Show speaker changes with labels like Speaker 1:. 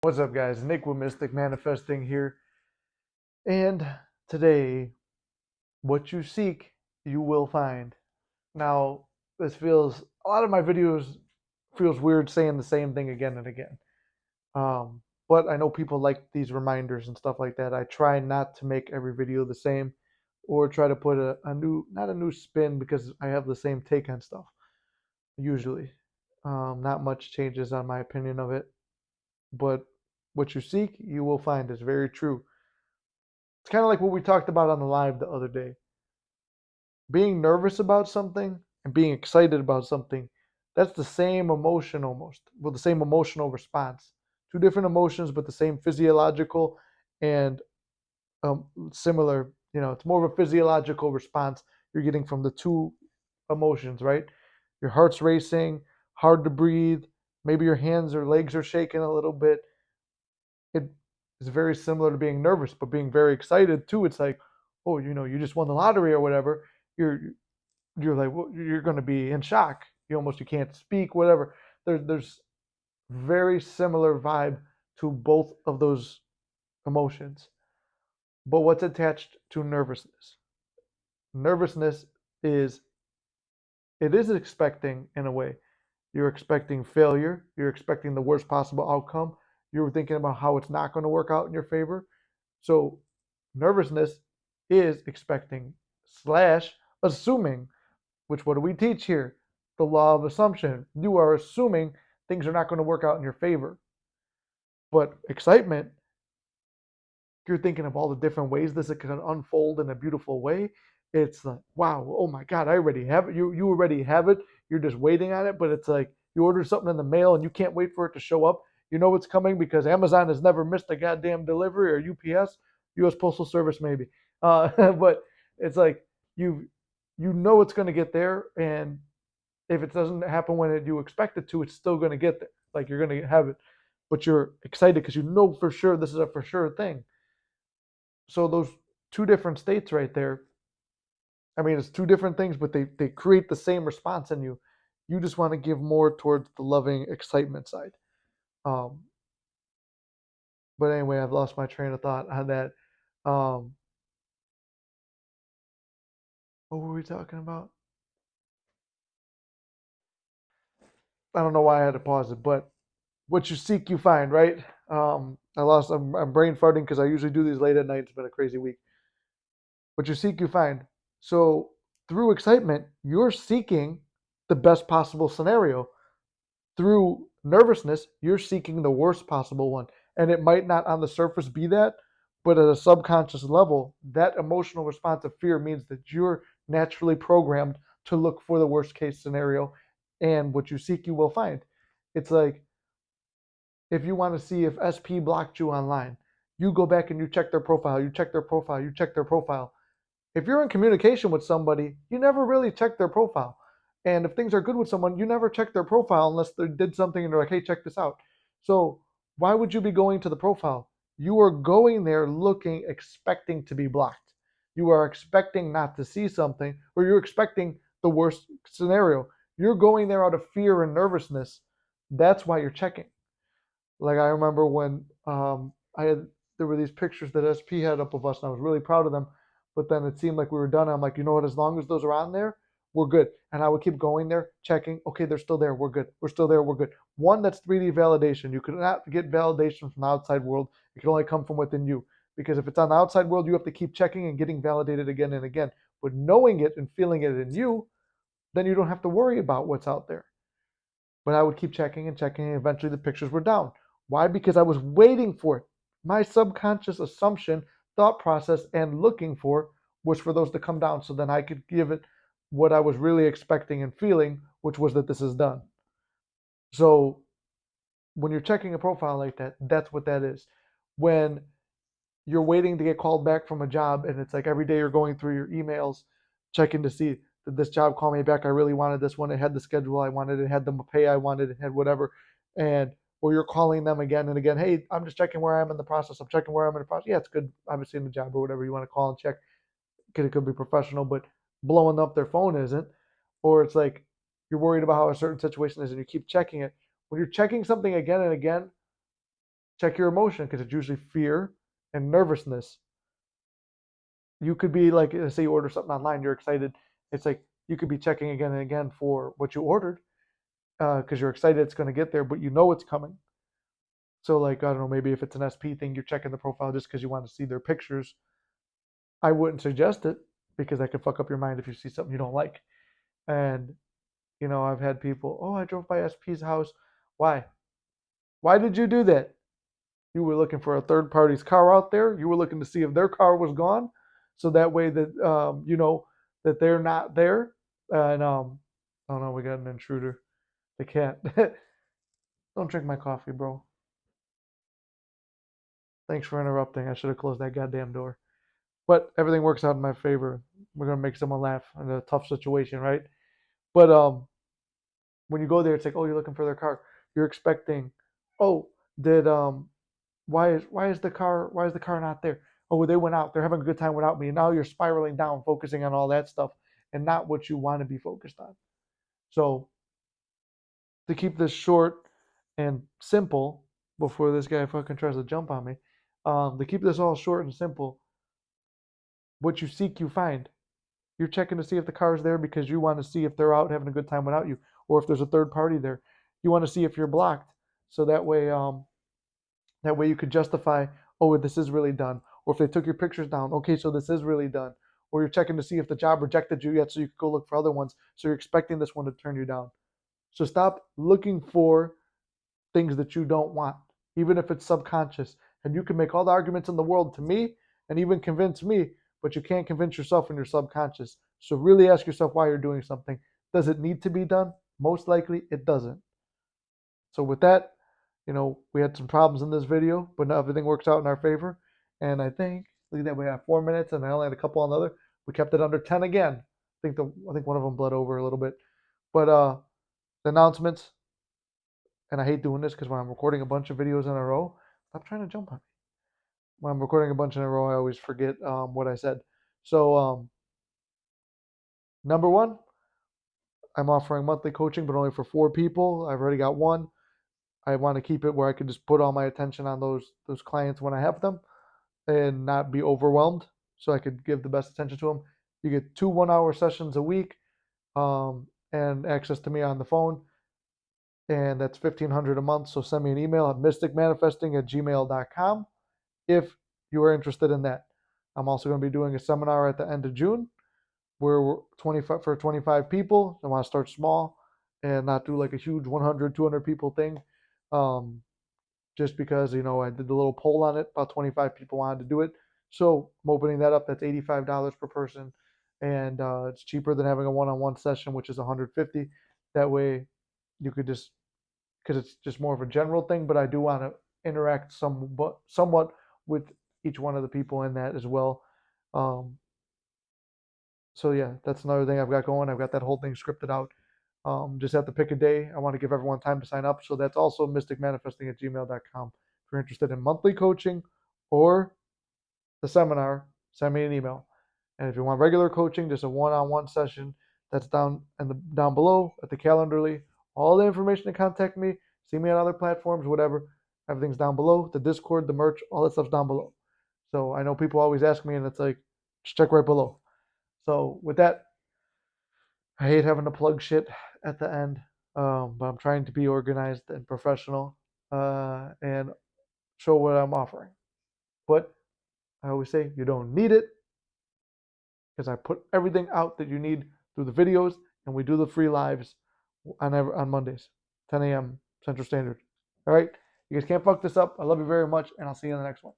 Speaker 1: What's up, guys? Nick with Mystic Manifesting here. And today, what you seek, you will find. Now, this feels, a lot of my videos feels weird saying the same thing again and again. But I know people like these reminders and stuff like that. I try not to make every video the same or try to put a new, not a new spin because I have the same take on stuff, usually. Not much changes on my opinion of it. But what you seek, you will find is very true. It's kind of like what we talked about on the live the other day. Being nervous about something and being excited about something, that's the same emotion almost. Well, the same emotional response. Two different emotions, but the same physiological and similar. It's more of a physiological response you're getting from the two emotions, right? Your heart's racing, hard to breathe. Maybe your hands or legs are shaking a little bit. It is very similar to being nervous, but being very excited too. It's like, oh, you just won the lottery or whatever. You're you're like, well, you're going to be in shock. You can't speak, whatever. There's very similar vibe to both of those emotions. But what's attached to nervousness? Nervousness is it is expecting in a way. You're expecting failure. You're expecting the worst possible outcome. You're thinking about how it's not going to work out in your favor. So nervousness is expecting slash assuming, which what do we teach here? The law of assumption. You are assuming things are not going to work out in your favor. But excitement, you're thinking of all the different ways this can unfold in a beautiful way. It's like, wow, oh my God, I already have it. You already have it. You're just waiting on it. But it's like you order something in the mail and you can't wait for it to show up. You know it's coming because Amazon has never missed a goddamn delivery, or UPS, U.S. Postal Service maybe. But it's like you know it's going to get there, and if it doesn't happen when you expect it to, it's still going to get there. Like you're going to have it, but you're excited because you know for sure this is a for sure thing. So those two different states right there, I mean, it's two different things, but they create the same response in you. You just want to give more towards the loving excitement side. Um, but anyway, I've lost my train of thought on that. Um, what were we talking about? I don't know why I had to pause it, but what you seek, you find, right? I'm brain farting because I usually do these late at night. It's been a crazy week. What you seek, you find. So through excitement, you're seeking the best possible scenario. Through nervousness, you're seeking the worst possible one. And it might not on the surface be that, but at a subconscious level, that emotional response of fear means that you're naturally programmed to look for the worst case scenario. And what you seek, you will find. It's like if you want to see if SP blocked you online, you go back and you check their profile, you check their profile, you check their profile. If you're in communication with somebody, you never really check their profile. And if things are good with someone, you never check their profile unless they did something and they're like, hey, check this out. So why would you be going to the profile? You are going there looking, expecting to be blocked. You are expecting not to see something, or you're expecting the worst scenario. You're going there out of fear and nervousness. That's why you're checking. Like I remember when I had there were these pictures that SP had up of us, and I was really proud of them. But then it seemed like we were done. I'm like, you know what? As long as those are on there, we're good. And I would keep going there, checking. Okay, they're still there. We're good. We're still there. We're good. One, that's 3D validation. You cannot get validation from the outside world. It can only come from within you. Because if it's on the outside world, you have to keep checking and getting validated again and again. But knowing it and feeling it in you, then you don't have to worry about what's out there. But I would keep checking and checking, and eventually the pictures were down. Why? Because I was waiting for it. My subconscious assumption, thought process, and looking for was for those to come down so then I could give it what I was really expecting and feeling, which was that this is done. So when you're checking a profile like that, that's what that is. When you're waiting to get called back from a job and it's like every day you're going through your emails, checking to see did this job call me back? I really wanted this one. It had the schedule I wanted. It had the pay I wanted. It had whatever. And or you're calling them again and again. Hey, I'm just checking where I am in the process. I'm checking where I'm in the process. Yeah, it's good. Obviously in the job or whatever you want to call and check. It could be professional, but blowing up their phone isn't. Or it's like you're worried about how a certain situation is and you keep checking it. When you're checking something again and again, check your emotion because it's usually fear and nervousness. You could be like, say you order something online, you're excited. It's like you could be checking again and again for what you ordered because you're excited it's going to get there, but you know it's coming. So, like, I don't know, maybe if it's an SP thing, you're checking the profile just because you want to see their pictures. I wouldn't suggest it because that could fuck up your mind if you see something you don't like. And, I've had people, oh, I drove by SP's house. Why? Why did you do that? You were looking for a third party's car out there. You were looking to see if their car was gone. So that way that, that they're not there. And, oh no, we got an intruder. The cat. Don't drink my coffee, bro. Thanks for interrupting. I should have closed that goddamn door. But everything works out in my favor. We're gonna make someone laugh in a tough situation, right? But when you go there, it's like, oh, you're looking for their car. You're expecting, oh, did why is the car not there? Oh, well, they went out. They're having a good time without me. And now you're spiraling down, focusing on all that stuff and not what you want to be focused on. So to keep this short and simple, before this guy fucking tries to jump on me, to keep this all short and simple, what you seek, you find. You're checking to see if the car's there because you want to see if they're out having a good time without you, or if there's a third party there. You want to see if you're blocked, so that way you could justify, oh, this is really done, or if they took your pictures down, okay, so this is really done, or you're checking to see if the job rejected you yet, so you could go look for other ones. So you're expecting this one to turn you down. So stop looking for things that you don't want, even if it's subconscious. And you can make all the arguments in the world to me and even convince me, but you can't convince yourself in your subconscious. So really ask yourself why you're doing something. Does it need to be done? Most likely it doesn't. So with that, we had some problems in this video, but now everything works out in our favor. And I think, look at that, we have 4 minutes and I only had a couple on the other. We kept it under 10 again. I think one of them bled over a little bit. But the announcements, and I hate doing this because when I'm recording a bunch of videos in a row, stop trying to jump on me. When I'm recording a bunch in a row, I always forget what I said. So, number one, I'm offering monthly coaching, but only for 4 people. I've already got one. I want to keep it where I can just put all my attention on those clients when I have them and not be overwhelmed, so I could give the best attention to them. You get 2 1-hour sessions a week and access to me on the phone, and that's $1,500 a month. So send me an email at mysticmanifesting@gmail.com if you are interested in that. I'm also going to be doing a seminar at the end of June where we're 25 people. I want to start small and not do like a huge 100, 200 people thing. Just because, I did the little poll on it, about 25 people wanted to do it. So I'm opening that up. That's $85 per person. And it's cheaper than having a one-on-one session, which is $150. That way you could just, because it's just more of a general thing, but I do want to interact somewhat with each one of the people in that as well. So yeah, that's another thing I've got going. I've got that whole thing scripted out. Just have to pick a day. I want to give everyone time to sign up. So that's also mysticmanifesting@gmail.com. If you're interested in monthly coaching or the seminar, send me an email. And if you want regular coaching, just a one-on-one session, that's down below at the Calendarly. All the information to contact me, see me on other platforms, whatever. Everything's down below. The Discord, the merch, all that stuff's down below. So I know people always ask me, and it's like, just check right below. So with that, I hate having to plug shit at the end, but I'm trying to be organized and professional and show what I'm offering. But I always say you don't need it because I put everything out that you need through the videos, and we do the free lives on Mondays, 10 a.m. Central Standard. All right, you guys can't fuck this up. I love you very much, and I'll see you in the next one.